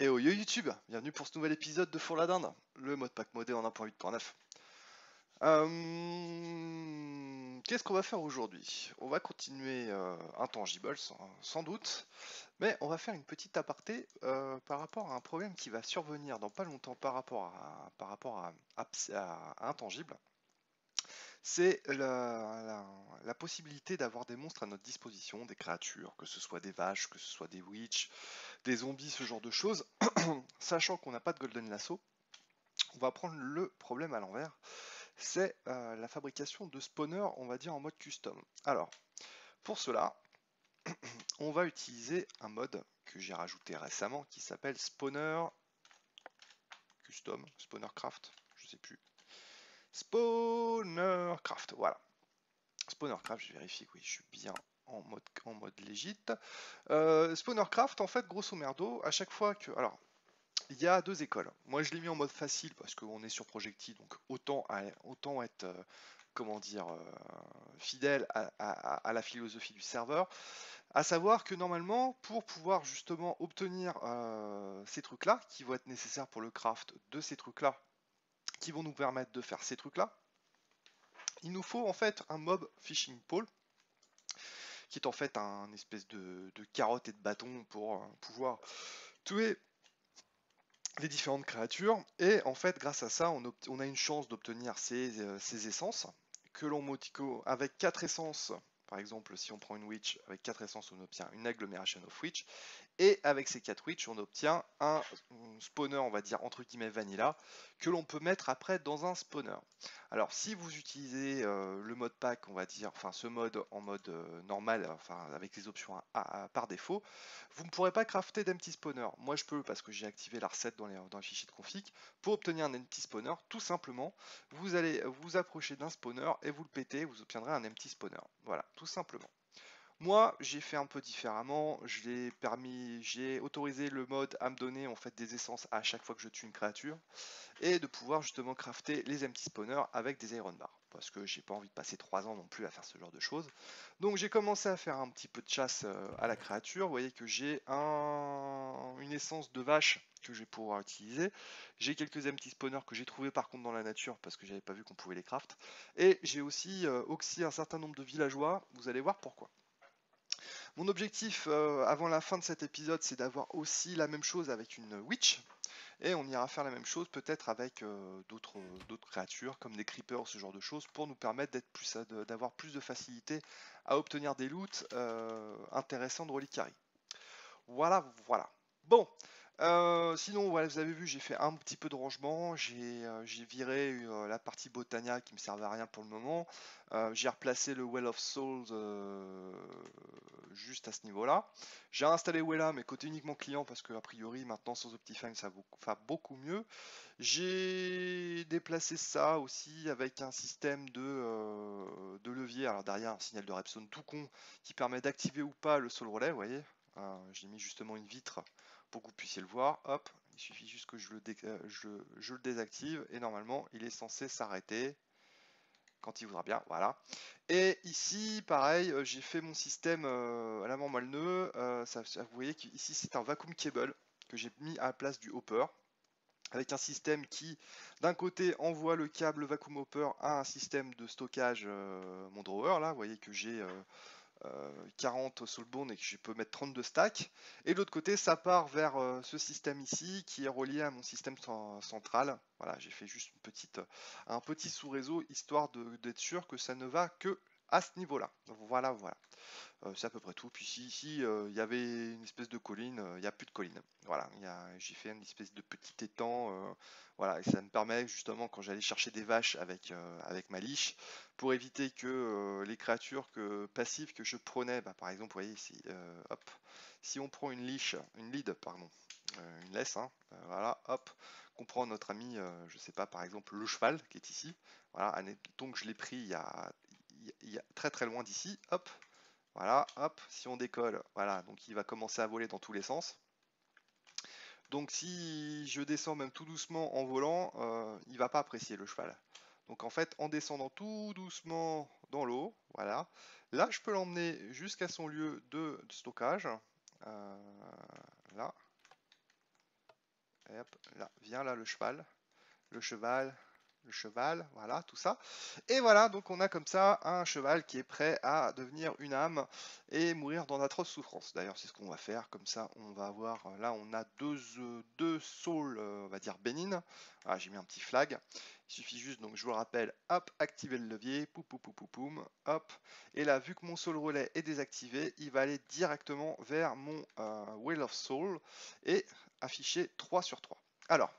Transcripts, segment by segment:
Et au yo YouTube, bienvenue pour ce nouvel épisode de Four la Dinde, le mode pack modé en 1.8.9. Qu'est-ce qu'on va faire aujourd'hui? On va continuer Intangibles, sans doute, mais on va faire une petite aparté par rapport à un problème qui va survenir dans pas longtemps par rapport à Intangible. C'est la possibilité d'avoir des monstres à notre disposition, des créatures, que ce soit des vaches, que ce soit des witch, des zombies, ce genre de choses. Sachant qu'on n'a pas de Golden Lasso, on va prendre le problème à l'envers. C'est la fabrication de spawners, on va dire en mode custom. Alors, pour cela, on va utiliser un mode que j'ai rajouté récemment qui s'appelle Spawner Custom, Spawner Craft, je sais plus. Spawner Craft, voilà. Spawner Craft, je vérifie que oui, je suis bien en mode légit. Spawner Craft, en fait, grosso merdo, à chaque fois que... Alors, il y a deux écoles. Moi, je l'ai mis en mode facile parce qu'on est sur Projecti, donc autant être, comment dire, fidèle à la philosophie du serveur. À savoir que normalement, pour pouvoir justement obtenir ces trucs-là, qui vont être nécessaires pour le craft de ces trucs-là, qui vont nous permettre de faire ces trucs-là, il nous faut en fait un mob fishing pole, qui est en fait un espèce de carotte et de bâton pour pouvoir tuer les différentes créatures, et en fait grâce à ça on a une chance d'obtenir ces essences que l'on motico avec 4 essences. Par exemple, si on prend une witch, avec 4 essences on obtient une agglomération of witch, et avec ces 4 witch on obtient un spawner, on va dire entre guillemets vanilla, que l'on peut mettre après dans un spawner. Alors si vous utilisez le mode pack, on va dire, enfin ce mode en mode normal, enfin avec les options par défaut, vous ne pourrez pas crafter d'empty spawner. Moi je peux parce que j'ai activé la recette dans les fichiers de config. Pour obtenir un empty spawner, tout simplement, vous allez vous approcher d'un spawner et vous le pétez, vous obtiendrez un empty spawner. Voilà, tout simplement. Moi, j'ai fait un peu différemment. J'ai autorisé le mode à me donner en fait des essences à chaque fois que je tue une créature et de pouvoir justement crafter les empty spawners avec des iron bars. Parce que j'ai pas envie de passer 3 ans non plus à faire ce genre de choses. Donc j'ai commencé à faire un petit peu de chasse à la créature. Vous voyez que j'ai une essence de vache que je vais pouvoir utiliser. J'ai quelques empty spawners que j'ai trouvé par contre dans la nature parce que j'avais pas vu qu'on pouvait les craft. Et j'ai aussi oxy un certain nombre de villageois. Vous allez voir pourquoi. Mon objectif avant la fin de cet épisode, c'est d'avoir aussi la même chose avec une witch. Et on ira faire la même chose peut-être avec d'autres créatures comme des creepers ou ce genre de choses pour nous permettre d'avoir plus de facilité à obtenir des loots intéressants de Reliquary. Voilà, voilà. Bon, sinon, voilà, vous avez vu, j'ai fait un petit peu de rangement. J'ai viré la partie Botania qui me servait à rien pour le moment. J'ai replacé le Well of Souls juste à ce niveau-là. J'ai installé Wella, mais côté uniquement client, parce que a priori, maintenant, sans Optifine, ça va beaucoup mieux. J'ai déplacé ça aussi avec un système de levier. Alors derrière, un signal de Repson tout con qui permet d'activer ou pas le Soul Relay, vous voyez. J'ai mis justement une vitre pour que vous puissiez le voir. Hop, il suffit juste que je le désactive et normalement il est censé s'arrêter quand il voudra bien. Voilà. Et ici, pareil, j'ai fait mon système à l'avant moelle-nœud. Vous voyez qu'ici c'est un vacuum cable que j'ai mis à la place du hopper, avec un système qui, d'un côté, envoie le câble vacuum hopper à un système de stockage, mon drawer. Là, vous voyez que j'ai 40 soulbound et que je peux mettre 32 stacks. Et de l'autre côté, ça part vers ce système ici qui est relié à mon système central. Voilà, j'ai fait juste un petit sous-réseau histoire d'être sûr que ça ne va que à ce niveau-là. Voilà, voilà. C'est à peu près tout. Puis ici, il y avait une espèce de colline, il n'y a plus de colline. Voilà, j'ai fait une espèce de petit étang. Voilà, et ça me permet justement quand j'allais chercher des vaches avec ma liche, pour éviter que les créatures passives que je prenais, bah, par exemple, vous voyez ici, hop, si on prend une lead, pardon, une laisse, hein, voilà, hop, qu'on prend notre ami, je sais pas, par exemple, le cheval qui est ici. Voilà, admettons que je l'ai pris il y a très très loin d'ici, hop. Voilà, hop, si on décolle, voilà, donc il va commencer à voler dans tous les sens. Donc si je descends même tout doucement en volant, il va pas apprécier le cheval. Donc en fait, en descendant tout doucement dans l'eau, voilà, là je peux l'emmener jusqu'à son lieu de stockage. Là, Et hop, là, viens là le cheval, le cheval, le cheval, voilà, tout ça. Et voilà, donc on a comme ça un cheval qui est prêt à devenir une âme et mourir dans d'atroces souffrances. D'ailleurs, c'est ce qu'on va faire, comme ça on va avoir, là on a deux souls, on va dire bénines. Ah, j'ai mis un petit flag. Il suffit juste, donc je vous le rappelle, hop, activer le levier, poum, poum, poum, poum, poum, hop. Et là, vu que mon soul relais est désactivé, il va aller directement vers mon Wheel of Soul et afficher 3 sur 3. Alors,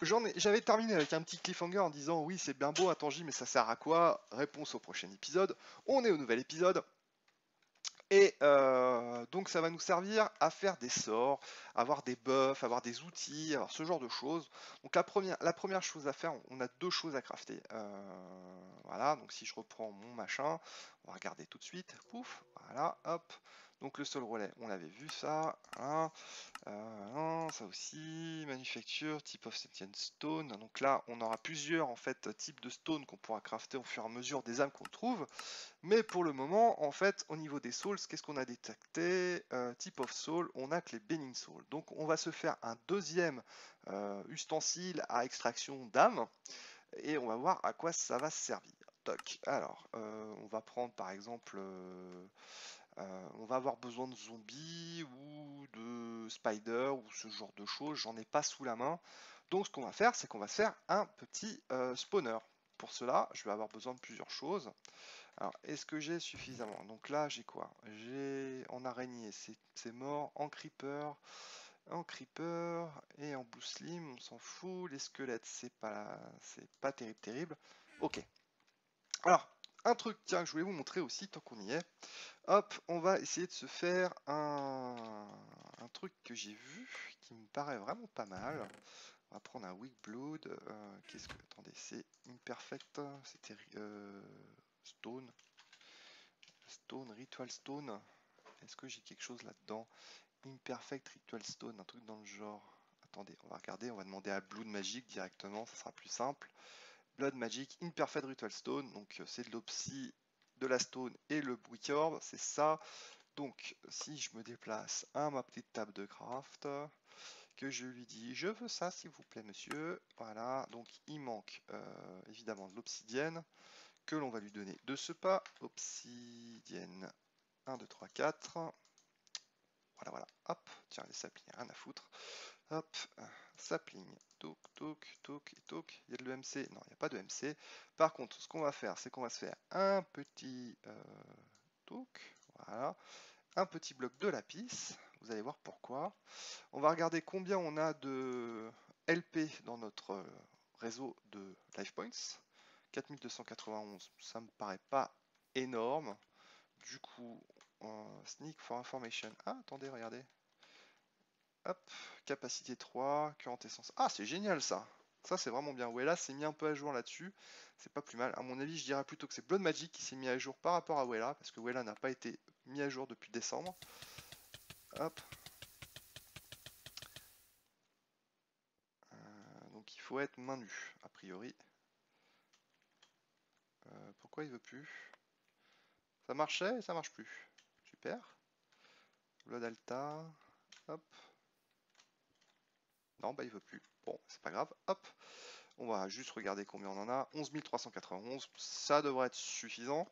j'avais terminé avec un petit cliffhanger en disant oui c'est bien beau un Tangi mais ça sert à quoi? Réponse au prochain épisode. On est au nouvel épisode. Et donc ça va nous servir à faire des sorts, avoir des buffs, avoir des outils, avoir ce genre de choses. Donc la première chose à faire, on a deux choses à crafter. Voilà, donc si je reprends mon machin, on va regarder tout de suite. Pouf, voilà, hop. Donc le sol relais, on avait vu ça. Hein. Ça aussi, manufacture, type of sentient stone. Donc là, on aura plusieurs en fait types de stone qu'on pourra crafter au fur et à mesure des âmes qu'on trouve. Mais pour le moment, en fait, au niveau des souls, qu'est-ce qu'on a détecté? Type of soul, on a que les Benign Souls. Donc on va se faire un deuxième ustensile à extraction d'âme et on va voir à quoi ça va servir. Toc. Alors, on va prendre par exemple, on va avoir besoin de zombies ou de spiders ou ce genre de choses. J'en ai pas sous la main. Donc ce qu'on va faire, c'est qu'on va se faire un petit spawner. Pour cela, je vais avoir besoin de plusieurs choses. Alors, est-ce que j'ai suffisamment? Donc là, j'ai quoi? J'ai en araignée, c'est mort. En creeper et en blue slim, on s'en fout. Les squelettes, c'est pas terrible. Ok. Alors, un truc, tiens, que je voulais vous montrer aussi, tant qu'on y est. Hop, on va essayer de se faire un truc que j'ai vu, qui me paraît vraiment pas mal. On va prendre un Weak Blood. Qu'est-ce que... Attendez, c'est Imperfect. C'était Stone. Stone, Ritual Stone. Est-ce que j'ai quelque chose là-dedans? Imperfect Ritual Stone, un truc dans le genre. Attendez, on va regarder, on va demander à Blood Magic directement, ça sera plus simple. Blood Magic, Imperfect Ritual Stone, donc c'est de l'opsie, de la stone et le Wick Orb, c'est ça. Donc si je me déplace à ma petite table de craft, que je lui dis je veux ça s'il vous plaît monsieur, voilà, donc il manque évidemment de l'obsidienne que l'on va lui donner de ce pas, obsidienne 1, 2, 3, 4, voilà, hop, tiens les saplings, rien à foutre, hop, sapling, toc, toc, toc et toc, il y a de l'EMC, non il n'y a pas de MC, par contre ce qu'on va faire c'est qu'on va se faire un petit toc, voilà, un petit bloc de lapis, vous allez voir pourquoi. On va regarder combien on a de LP dans notre réseau de life points. 4291, ça me paraît pas énorme. Du coup, sneak for information. Ah, attendez, regardez. Hop, capacité 3, current essence. Ah, c'est génial ça. Ça, c'est vraiment bien. Wella s'est mis un peu à jour là-dessus. C'est pas plus mal. À mon avis, je dirais plutôt que c'est Blood Magic qui s'est mis à jour par rapport à Wella, parce que Wella n'a pas été mis à jour depuis décembre. Hop. Donc il faut être main nue, a priori. Pourquoi il veut plus? Ça marchait et ça marche plus. Super. Blood Alta. Hop. Non, bah il veut plus. Bon, c'est pas grave. Hop. On va juste regarder combien on en a. 11 391. Ça devrait être suffisant.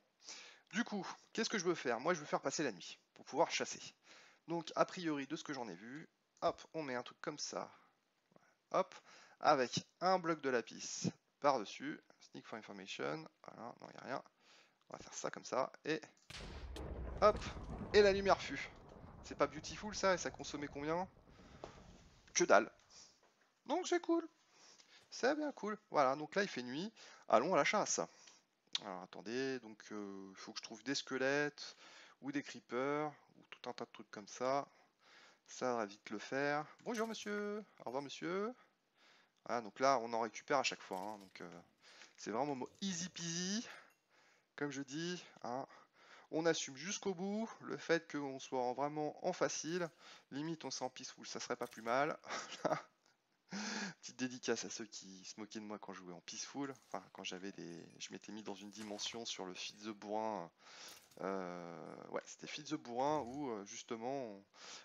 Du coup, qu'est-ce que je veux faire? Moi, je veux faire passer la nuit pour pouvoir chasser. Donc, a priori, de ce que j'en ai vu, hop, on met un truc comme ça. Hop. Avec un bloc de lapis par-dessus. Sneak for information. Voilà, non, il n'y a rien. On va faire ça comme ça. Et hop. Et la lumière fut. C'est pas beautiful ça? Et ça consommait combien? Que dalle. Donc c'est cool. C'est bien cool. Voilà, donc là il fait nuit. Allons à la chasse. Alors attendez, donc il faut que je trouve des squelettes ou des creepers ou tout un tas de trucs comme ça. Ça va vite le faire. Bonjour monsieur. Au revoir monsieur. Voilà, donc là on en récupère à chaque fois. Hein, donc c'est vraiment easy peasy. Comme je dis. Hein. On assume jusqu'au bout le fait qu'on soit vraiment en facile. Limite on s'en peaceful, ça serait pas plus mal. Petite dédicace à ceux qui se moquaient de moi quand je jouais en peaceful. Enfin, quand je m'étais mis dans une dimension sur le fils de bourrin Ouais, c'était Feed the Bourrin où justement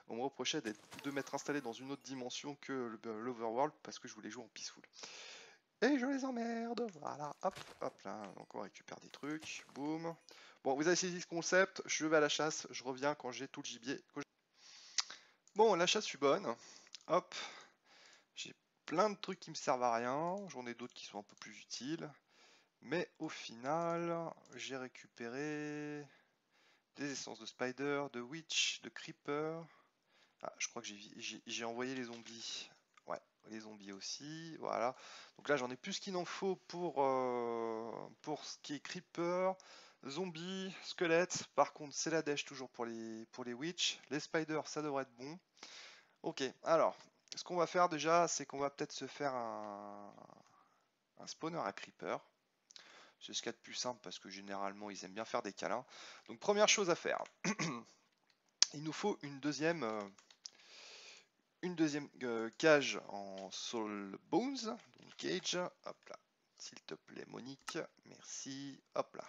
on me reprochait de m'être installé dans une autre dimension que l'Overworld parce que je voulais jouer en peaceful. Et je les emmerde, voilà, hop, hop là, donc on récupère des trucs, boum. Bon, vous avez saisi ce concept, je vais à la chasse, je reviens quand j'ai tout le gibier. Bon, la chasse fut bonne, hop, j'ai plein de trucs qui me servent à rien, j'en ai d'autres qui sont un peu plus utiles, mais au final, j'ai récupéré des essences de spider, de witch, de creeper. Ah, je crois que j'ai envoyé les zombies. Ouais, les zombies aussi, voilà. Donc là, j'en ai plus qu'il en faut pour ce qui est creeper, zombies, squelettes. Par contre, c'est la dèche toujours pour les witch. Les spiders, ça devrait être bon. Ok, alors, ce qu'on va faire déjà, c'est qu'on va peut-être se faire un spawner à creeper. C'est ce qu'il y a de plus simple parce que généralement, ils aiment bien faire des câlins. Donc, première chose à faire, il nous faut une deuxième cage en soul bones, donc cage, hop là, s'il te plaît Monique, merci, hop là,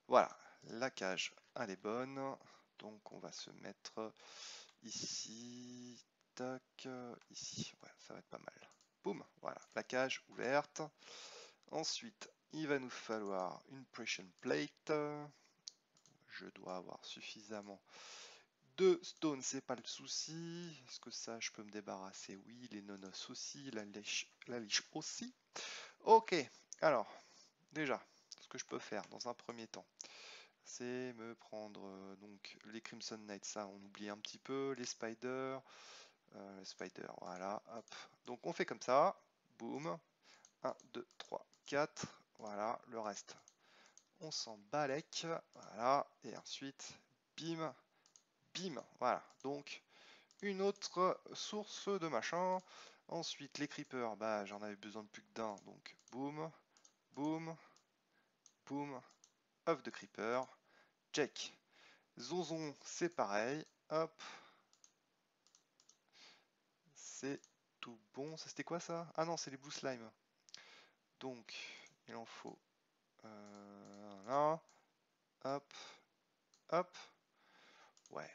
voilà, la cage elle est bonne, donc on va se mettre ici, tac, ici, ouais, ça va être pas mal, boum, voilà, la cage ouverte, ensuite il va nous falloir une pressure plate, je dois avoir suffisamment de stone, c'est pas le souci. Est-ce que ça, je peux me débarrasser? Oui, les nonos aussi, la liche aussi. Ok, alors, déjà, ce que je peux faire dans un premier temps, c'est me prendre donc les Crimson Knights, ça on oublie un petit peu, les spiders, voilà, hop. Donc on fait comme ça, boum, 1, 2, 3, 4, voilà, le reste, on s'en balèque, voilà, et ensuite, bim, bim, voilà, donc une autre source de machin. Ensuite, les creepers, bah j'en avais besoin de plus que d'un, donc boum, boum, boum, œuf de creeper, check. Zonzon, c'est pareil, hop, c'est tout bon. Ça c'était quoi ça? Ah non, c'est les blue slime. Donc, il en faut là, hop, hop, ouais,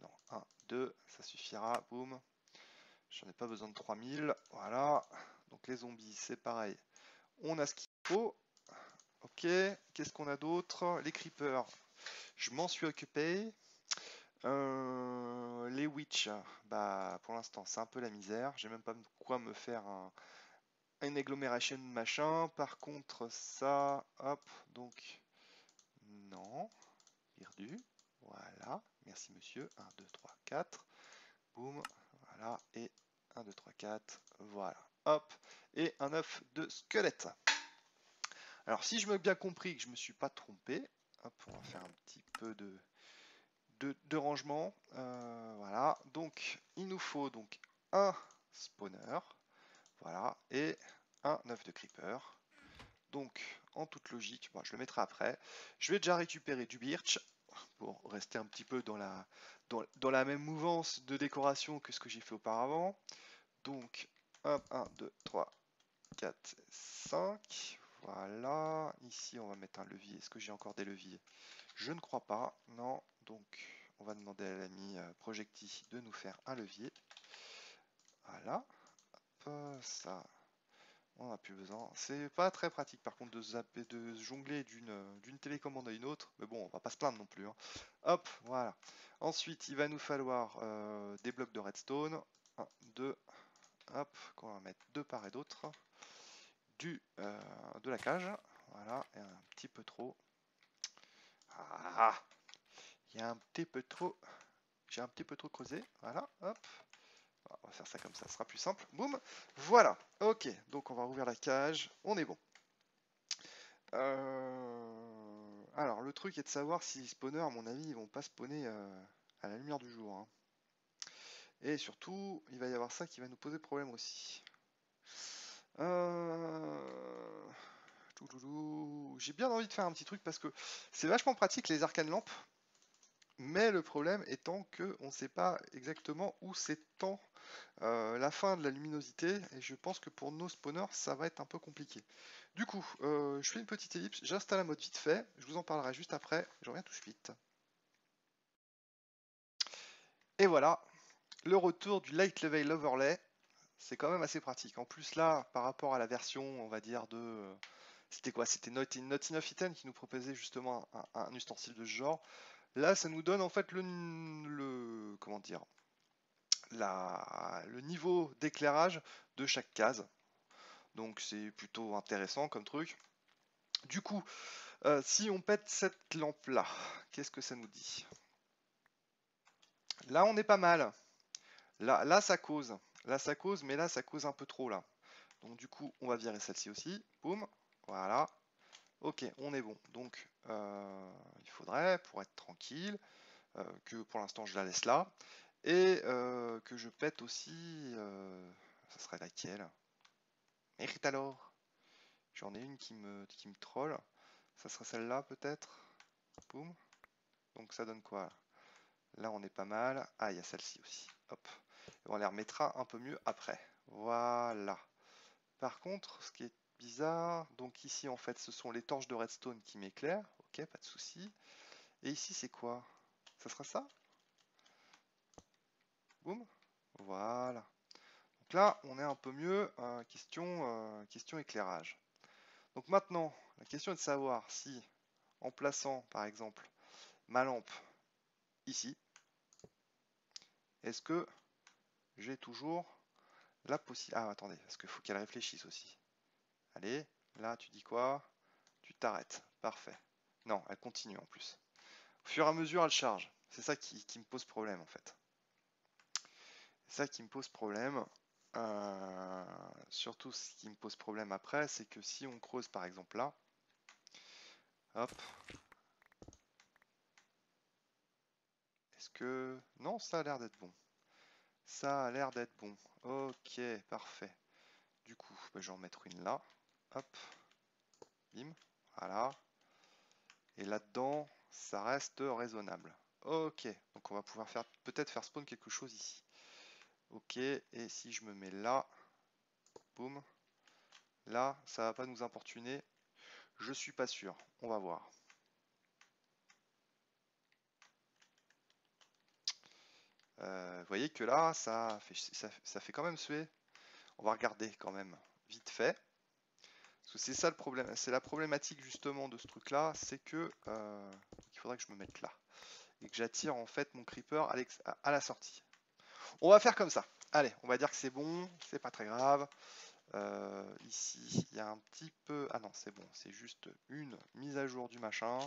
non, 1, 2, ça suffira, boum. J'en ai pas besoin de 3000, voilà. Donc les zombies, c'est pareil. On a ce qu'il faut. Ok, qu'est-ce qu'on a d'autre? Les creepers, je m'en suis occupé. Les witch, bah pour l'instant c'est un peu la misère. J'ai même pas de quoi me faire un agglomeration machin. Par contre ça, hop, donc non, perdu. Voilà, merci monsieur. 1, 2, 3, 4. Boum, voilà, et 1, 2, 3, 4. Voilà, hop, et un œuf de squelette. Alors si je me bien compris que je me suis pas trompé, hop, on va faire un petit peu de rangement. Voilà, donc il nous faut donc un spawner, voilà, et un œuf de creeper. Donc en toute logique, bon, je le mettrai après. Je vais déjà récupérer du birch pour rester un petit peu dans la même mouvance de décoration que ce que j'ai fait auparavant. Donc hop, 1, 2, 3, 4, 5. Voilà, ici on va mettre un levier. Est-ce que j'ai encore des leviers? Je ne crois pas, non. Donc on va demander à l'ami Projecti de nous faire un levier. Voilà, hop, ça on n'a plus besoin. C'est pas très pratique par contre de zapper, de jongler d'une télécommande à une autre, mais bon, on va pas se plaindre non plus, hein. Hop, voilà. Ensuite, il va nous falloir des blocs de redstone. 1, 2, hop, qu'on va mettre de part et d'autre. De la cage, voilà, et un petit peu trop. Ah, il y a un petit peu trop. J'ai un petit peu trop creusé, voilà, hop. On va faire ça comme ça sera plus simple. Boum, voilà. Ok, donc on va rouvrir la cage. On est bon. Alors, le truc est de savoir si les spawners, à mon avis, ils vont pas spawner à la lumière du jour, hein. Et surtout, il va y avoir ça qui va nous poser problème aussi. J'ai bien envie de faire un petit truc parce que c'est vachement pratique les arcane lampes. Mais le problème étant que on ne sait pas exactement où s'étend la fin de la luminosité, et je pense que pour nos spawners, ça va être un peu compliqué. Du coup, je fais une petite ellipse, j'installe un mode vite fait, je vous en parlerai juste après, je reviens tout de suite. Et voilà, le retour du Light Level Overlay, c'est quand même assez pratique. En plus là, par rapport à la version, on va dire de... C'était quoi? C'était Not Enough Item qui nous proposait justement un ustensile de ce genre. Là, ça nous donne en fait comment dire, le niveau d'éclairage de chaque case. Donc c'est plutôt intéressant comme truc. Du coup, si on pète cette lampe là, qu'est-ce que ça nous dit? Là on est pas mal. Là ça cause. Là ça cause, mais là ça cause un peu trop là. Donc du coup on va virer celle-ci aussi. Boum. Voilà. Ok, on est bon. Donc il faudrait, pour être tranquille, que pour l'instant je la laisse là. Et que je pète aussi... ça serait laquelle? Mérite alors. J'en ai une qui me troll. Ça serait celle-là peut-être. Boum. Donc ça donne quoi? Là on est pas mal. Ah, il y a celle-ci aussi. Hop. Et on les remettra un peu mieux après. Voilà. Par contre, ce qui est bizarre, donc ici en fait ce sont les torches de redstone qui m'éclairent. Ok, pas de souci. Et ici c'est quoi? Ça sera ça? Boum. Voilà. Donc là on est un peu mieux. Question éclairage. Donc maintenant, la question est de savoir si en plaçant par exemple ma lampe ici, est-ce que j'ai toujours la possibilité... Ah, attendez, parce qu'il faut qu'elle réfléchisse aussi. Allez, là, tu dis quoi? Tu t'arrêtes. Parfait. Non, elle continue en plus. Au fur et à mesure, elle charge. C'est ça qui me pose problème, en fait. C'est ça qui me pose problème. Surtout, ce qui me pose problème après, c'est que si on creuse, par exemple, là, hop. Est-ce que... Non, ça a l'air d'être bon. Ça a l'air d'être bon. Ok, parfait. Du coup, bah, je vais en mettre une là. Hop. Bim. Voilà. Et là-dedans, ça reste raisonnable. Ok, donc on va pouvoir peut-être faire spawn quelque chose ici. Ok, et si je me mets là, boum, là, ça va pas nous importuner. Je suis pas sûr. On va voir. Vous voyez que là, ça fait quand même suer. On va regarder quand même vite fait. Parce que c'est ça le problème. C'est la problématique justement de ce truc-là, c'est que il faudrait que je me mette là et que j'attire en fait mon creeper à la sortie. On va faire comme ça. Allez, on va dire que c'est bon, c'est pas très grave. Ici, il y a un petit peu... Ah non, c'est bon, c'est juste une mise à jour du machin.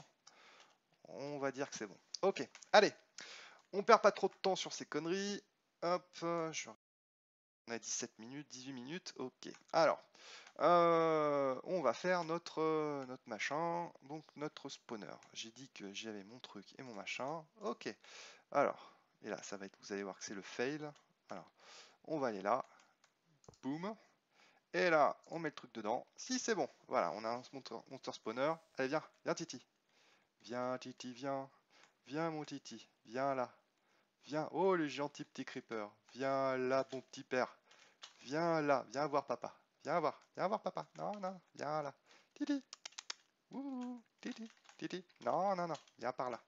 On va dire que c'est bon. Ok, allez, on perd pas trop de temps sur ces conneries. Hop, on a 17 minutes, 18 minutes, ok. Alors, on va faire notre machin, donc notre spawner. J'ai dit que j'avais mon truc et mon machin. Ok, alors, et là, ça va être, vous allez voir que c'est le fail. Alors, on va aller là. Boum. Et là, on met le truc dedans. Si, c'est bon. Voilà, on a un monster spawner. Allez, viens, viens Titi. Viens Titi, viens. Viens mon Titi. Viens là. Viens. Oh, le gentil petit creeper. Viens là, mon petit père. Viens là. Viens voir papa. Viens voir. Viens voir papa. Non, non, viens là. Titi. Ouh, Titi. Titi. Non, non, non. Viens par là.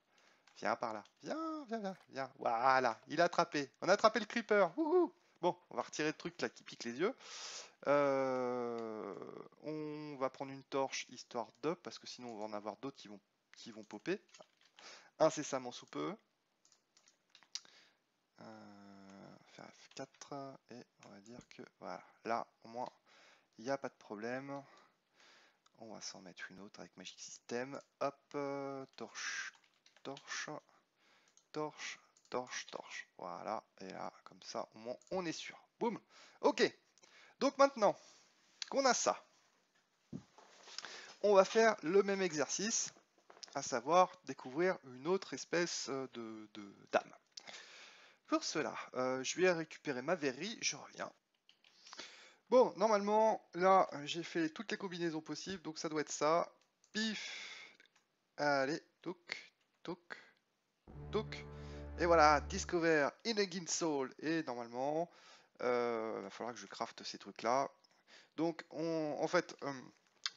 Viens par là. Viens, viens, viens, viens. Voilà. Il a attrapé. On a attrapé le creeper. Ouh. Bon, on va retirer le truc là qui pique les yeux. On va prendre une torche histoire de, parce que sinon on va en avoir d'autres qui vont popper incessamment sous peu. Faire F4 et on va dire que voilà, là au moins il n'y a pas de problème. On va s'en mettre une autre avec Magic System. Hop, torche, torche, torche, torche, torche. Voilà, et là comme ça au moins on est sûr. Boum. Ok. Donc maintenant qu'on a ça, on va faire le même exercice, à savoir découvrir une autre espèce d'âme. Pour cela, je vais récupérer ma verrie, je reviens. Bon, normalement, là, j'ai fait toutes les combinaisons possibles, donc ça doit être ça. Pif. Allez, toc, toc. toc. Et voilà, Discover Inagin Soul. Et normalement, va falloir que je crafte ces trucs-là. Donc, en fait,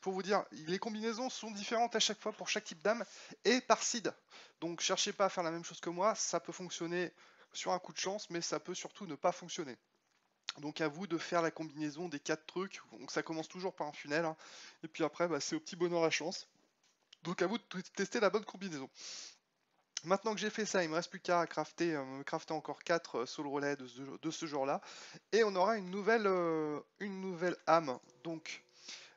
pour vous dire, les combinaisons sont différentes à chaque fois pour chaque type d'âme et par seed. Donc, cherchez pas à faire la même chose que moi. Ça peut fonctionner sur un coup de chance, mais ça peut surtout ne pas fonctionner. Donc, à vous de faire la combinaison des 4 trucs. Donc, ça commence toujours par un funnel. Hein. Et puis après, bah, c'est au petit bonheur à chance. Donc, à vous de tester la bonne combinaison. Maintenant que j'ai fait ça, il me reste plus qu'à crafter, encore 4 soul relais de ce genre-là. Et on aura une nouvelle âme, donc,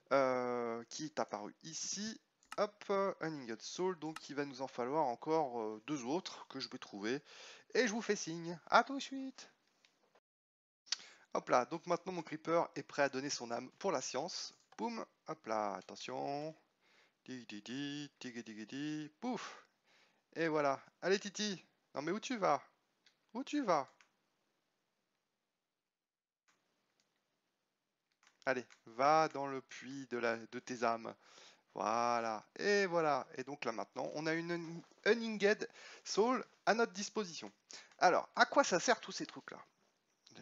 qui est apparue ici. Hop, un ingot soul, donc il va nous en falloir encore 2 autres que je vais trouver. Et je vous fais signe. À tout de suite. Hop là, donc maintenant mon creeper est prêt à donner son âme pour la science. Boum, hop là, attention. Digidi, digidi, pouf. Et voilà. Allez Titi. Non mais où tu vas? Où tu vas? Allez, va dans le puits de tes âmes. Voilà. Et voilà. Et donc là maintenant, on a une Uninged Soul à notre disposition. Alors, à quoi ça sert tous ces trucs-là?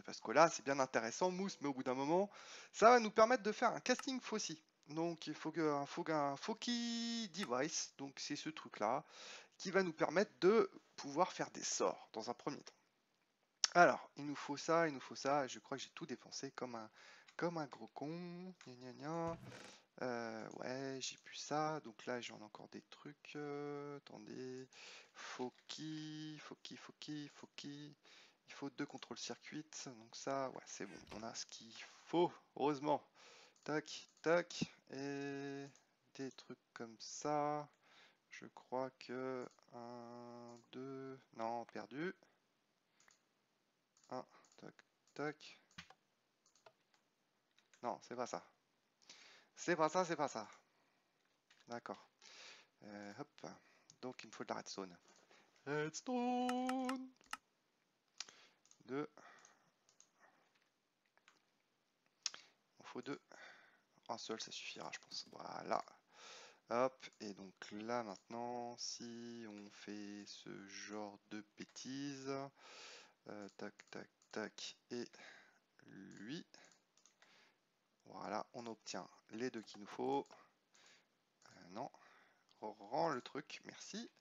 Parce que là, c'est bien intéressant, Mousse, mais au bout d'un moment, ça va nous permettre de faire un casting Fauci. Donc, il faut un Fauci Device, donc c'est ce truc-là, qui va nous permettre de pouvoir faire des sorts dans un premier temps. Alors, il nous faut ça, je crois que j'ai tout dépensé comme un gros con. Gna gna gna. Ouais, j'ai plus ça, donc là j'en ai encore des trucs. Attendez, Fauci. Il faut 2 contrôles circuits, donc ça, ouais, c'est bon, on a ce qu'il faut, heureusement. Tac, tac, et des trucs comme ça. Je crois que 1, 2, non, perdu. 1, tac, tac. Non, c'est pas ça. C'est pas ça, c'est pas ça. D'accord. Hop. Donc il me faut de la redstone. Redstone 2. Il me faut 2. Un seul, ça suffira, je pense. Voilà. Hop. Et donc là, maintenant, si on fait ce genre de bêtises. Tac, tac, tac. Et lui. Voilà, on obtient les 2 qu'il nous faut. Non. Rends le truc, merci.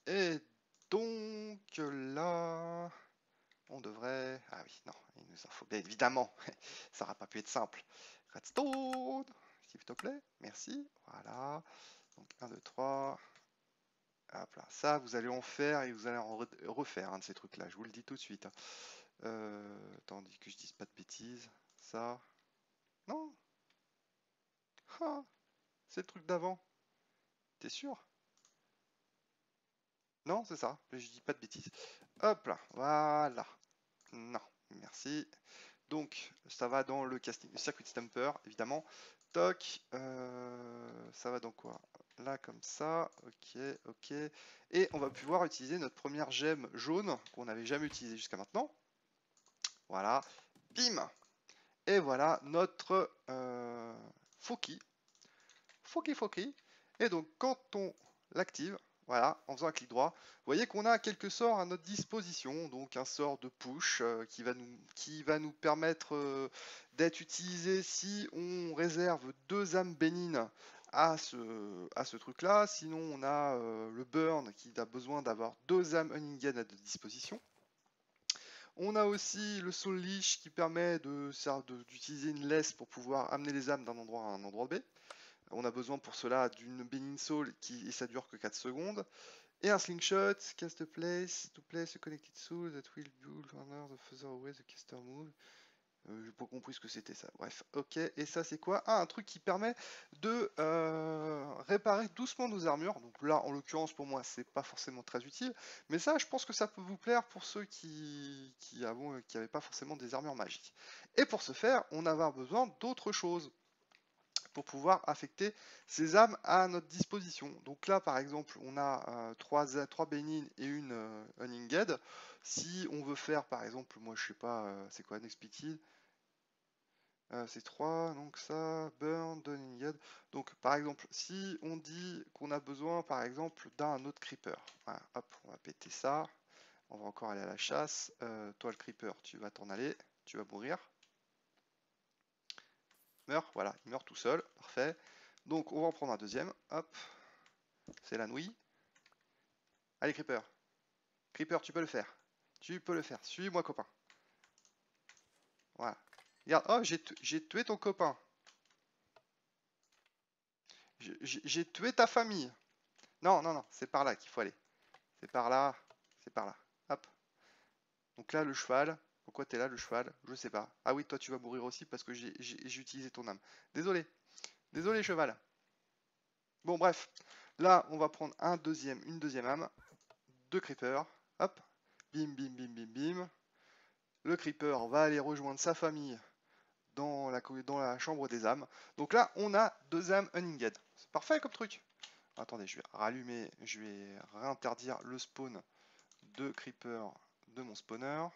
Et donc là, on devrait... Ah oui, non, il nous en faut bien évidemment. Ça n'aura pas pu être simple. Redstone, s'il te plaît, merci. Voilà. Donc 1, 2, 3. Hop là. Ça, vous allez en faire et vous allez en refaire un de ces trucs-là. Je vous le dis tout de suite. Tandis que je dise pas de bêtises. Ça. Non. Ah, c'est le truc d'avant. T'es sûr? Non, c'est ça. Je dis pas de bêtises. Hop là. Voilà. Non. Merci. Donc, ça va dans le casting, le circuit stamper, évidemment. Toc, ça va dans quoi? Là, comme ça. Ok, ok. Et on va pouvoir utiliser notre première gemme jaune qu'on n'avait jamais utilisée jusqu'à maintenant. Voilà. Bim! Et voilà notre Fauci. Fauci. Et donc, quand on l'active, voilà, en faisant un clic droit, vous voyez qu'on a quelques sorts à notre disposition. Donc un sort de push qui va nous permettre d'être utilisé si on réserve 2 âmes bénines à ce truc-là. Sinon, on a le burn qui a besoin d'avoir 2 âmes uninged à notre disposition. On a aussi le Soul Leash qui permet d'utiliser une laisse pour pouvoir amener les âmes d'un endroit à un endroit B. On a besoin pour cela d'une Benin Soul et ça dure que 4 secondes. Et un Slingshot, cast a place, to place a connected soul that will build corner the further away the caster move. J'ai pas compris ce que c'était ça. Bref, ok. Et ça c'est quoi? Ah, un truc qui permet de réparer doucement nos armures. Donc là, en l'occurrence, pour moi, c'est pas forcément très utile. Mais ça, je pense que ça peut vous plaire pour ceux qui avaient pas forcément des armures magiques. Et pour ce faire, on va avoir besoin d'autre chose pour pouvoir affecter ces âmes à notre disposition. Donc là, par exemple, on a 3 bénines et une uninged. Si on veut faire, par exemple, moi je sais pas, c'est quoi Unexpected, c'est 3, donc ça, burn, uninged. Donc par exemple, si on dit qu'on a besoin, par exemple, d'un autre creeper, voilà, hop, on va péter ça. On va encore aller à la chasse. Toi, le creeper, tu vas t'en aller. Tu vas mourir. Meurs, voilà, il meurt tout seul. Parfait. Donc, on va en prendre un deuxième. Hop. C'est la nouille. Allez, creeper. Creeper, tu peux le faire. Tu peux le faire. Suis-moi, copain. Voilà. Regarde. Oh, j'ai tué ton copain. J'ai tué ta famille. Non, non, non. C'est par là qu'il faut aller. C'est par là. C'est par là. Hop. Donc là, le cheval. Pourquoi t'es là, le cheval? Je sais pas. Ah oui, toi, tu vas mourir aussi parce que j'ai utilisé ton âme. Désolé. Désolé, cheval. Bon, bref. Là, on va prendre une deuxième âme. Deux creepers. Hop. Bim, bim, bim, bim, bim. Le creeper va aller rejoindre sa famille dans la chambre des âmes. Donc là, on a deux âmes uninged. C'est parfait comme truc. Attendez, je vais rallumer, je vais réinterdire le spawn de creeper de mon spawner.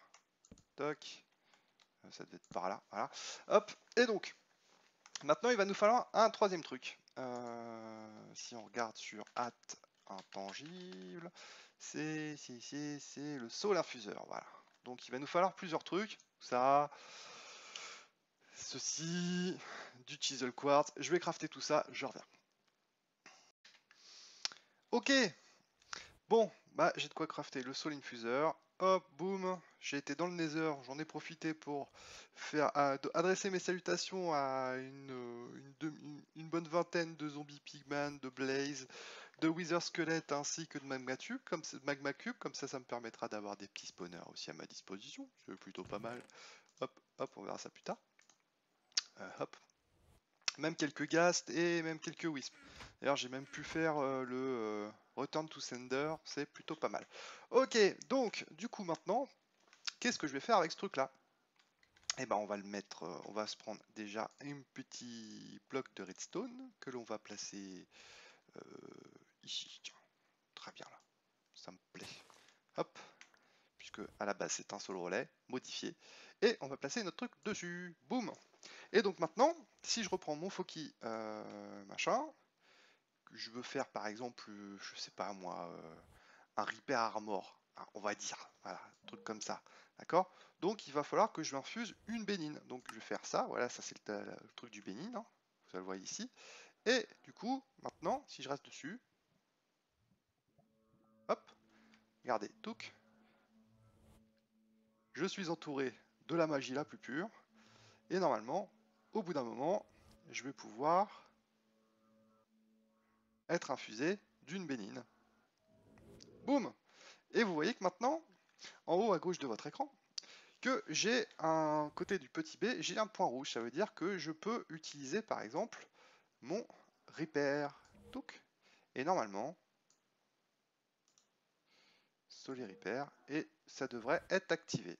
Toc. Ça devait être par là. Voilà. Hop. Et donc, maintenant, il va nous falloir un troisième truc. Si on regarde sur intangible, c'est le soul infuseur. Voilà. Donc, il va nous falloir plusieurs trucs. Ça, ceci, du chisel quartz. Je vais crafter tout ça. Je reviens. Ok. Bon, bah j'ai de quoi crafter le soul infuseur. Hop, boum, j'ai été dans le nether, j'en ai profité pour adresser mes salutations à une bonne vingtaine de zombies pigman, de blaze, de wither squelette ainsi que de magma cube, comme ça me permettra d'avoir des petits spawners aussi à ma disposition, c'est plutôt pas mal. Hop, hop, on verra ça plus tard. Hop, même quelques ghasts et même quelques wisps. D'ailleurs, j'ai même pu faire le Return to Sender, c'est plutôt pas mal. Ok, donc, du coup, maintenant, qu'est-ce que je vais faire avec ce truc-là? Eh ben, on va le mettre, on va se prendre déjà un petit bloc de redstone que l'on va placer ici. Tiens, très bien là, ça me plaît. Hop, puisque à la base c'est un seul relais modifié. Et on va placer notre truc dessus. Boum. Et donc maintenant, si je reprends mon Foki machin, je veux faire par exemple, je sais pas moi, un repair armor, hein, on va dire, voilà, un truc comme ça, d'accord? Donc il va falloir que je infuse une bénine. Donc je vais faire ça, voilà, ça c'est le truc du bénine, hein, vous le voyez ici. Et du coup, maintenant, si je reste dessus, hop, regardez, touc, je suis entouré de la magie la plus pure, et normalement, au bout d'un moment, je vais pouvoir être infusé d'une bénine. Boum! Et vous voyez que maintenant, en haut à gauche de votre écran, que j'ai un côté du petit b, j'ai un point rouge. Ça veut dire que je peux utiliser par exemple mon repair. Touc. Et normalement, Solar Repair, et ça devrait être activé.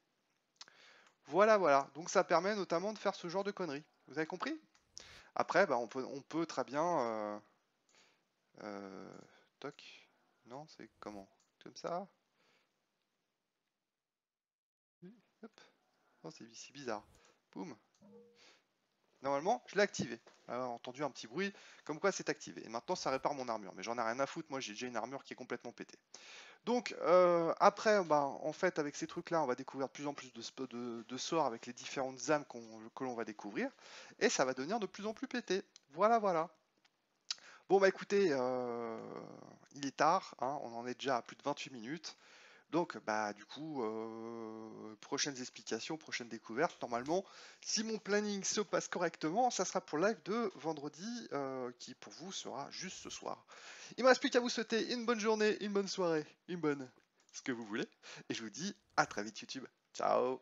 Voilà, voilà. Donc ça permet notamment de faire ce genre de conneries. Vous avez compris? Après, bah, on peut très bien... toc. Non, c'est comment? Comme ça? Hop. Non, c'est bizarre. Boum. Normalement, je l'ai activé. Alors, entendu un petit bruit, comme quoi c'est activé. Et maintenant, ça répare mon armure. Mais j'en ai rien à foutre, moi j'ai déjà une armure qui est complètement pétée. Donc, après, bah, en fait, avec ces trucs-là, on va découvrir de plus en plus de sorts avec les différentes âmes que l'on va découvrir. Et ça va devenir de plus en plus pété. Voilà, voilà. Bon, bah écoutez, il est tard, hein, on en est déjà à plus de 28 minutes. Donc, bah, du coup, prochaines explications, prochaines découvertes. Normalement, si mon planning se passe correctement, ça sera pour le live de vendredi, qui pour vous sera juste ce soir. Il me reste plus qu'à vous souhaiter une bonne journée, une bonne soirée, une bonne ce que vous voulez. Et je vous dis à très vite YouTube. Ciao!